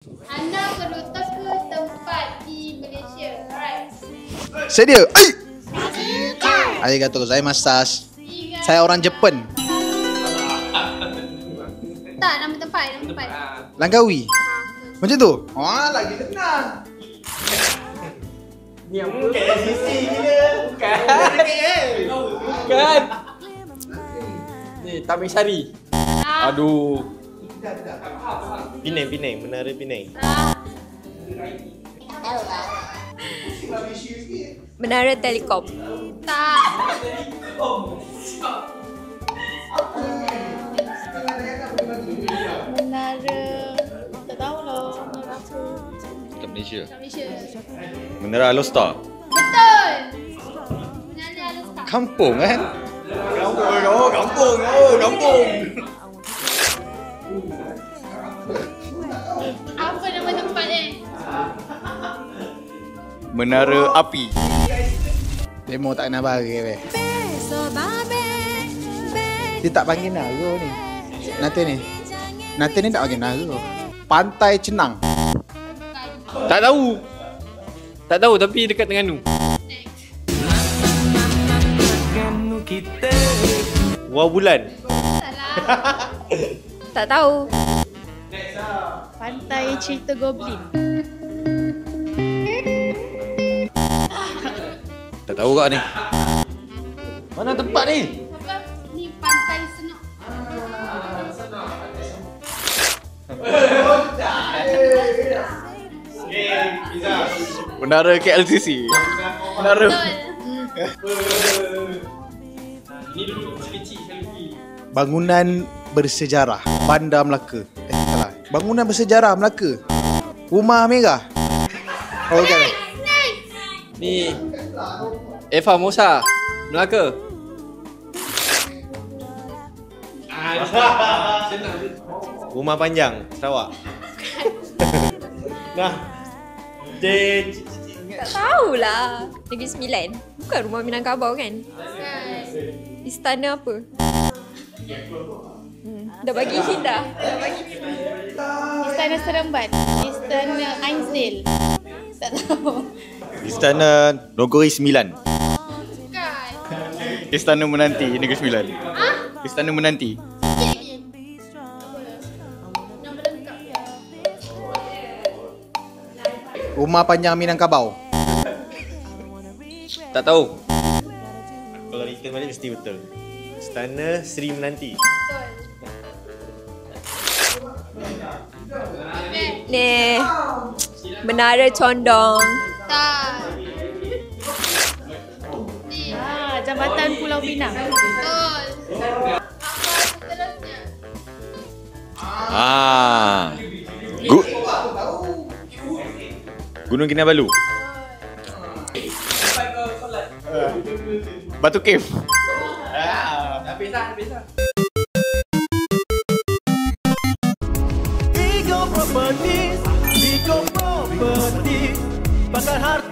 Anda perlu teka tempat di Malaysia. Alright. Sedia. Arigatou gozaimasu. Saya orang Jepun. Tak, nama tempat. Langkawi. Macam tu? Wah, lagi senang. Ni apa? KLCC gila. Bukan. Ni Taman Sari. Aduh. Penang, Menara Penang. Menara Telekom. Tak. Menara. Tak tahu lah. Menara apa. Kat Malaysia. Kat Malaysia. Menara Alostar. Betul. Menara Alostar. Kampung kan? Kampung. Apa nama tempat ni? Menara Api. Demo tak kena bagi weh. Dia tak panggil naga ni. Nanti ni tak panggil naga. Pantai Cenang. Tak tahu tapi dekat Terengganu. Bulan. Salah. Tak tahu. Pantai Cerita Goblin. Tak tahu kak ni. Mana tempat ni? Apa? Ni Pantai Senok. Menara KLCC. Menara. Betul. Ini dulu kecil sekali. Bangunan bersejarah Bandar Melaka. Salah. Bangunan bersejarah Melaka. Rumah Merah. Oh, bukan. Ni Eva Mosa, Melaka. Rumah Panjang, Sarawak. Nah. Tak tahulah. Negeri Sembilan. Bukan Rumah Minangkabau kan? Istana apa? Dah bagi hint dah. Istana Seremban. Istana Ainsdale. Tak tahu. Istana Nogori 9. Bukan. Istana Menanti Negeri Sembilan. Istana Menanti. Nama lengkap. Rumah Panjang Minangkabau. Tak tahu. Kalau return balik mesti betul. Istana Seri Menanti. Ni Menara Condong. Tak. Ni. Jambatan Pulau Pinang. Betul. Seterusnya. Gunung Kinabalu. Batu Cave. Habis dah. Vigo Properties, pasar harta.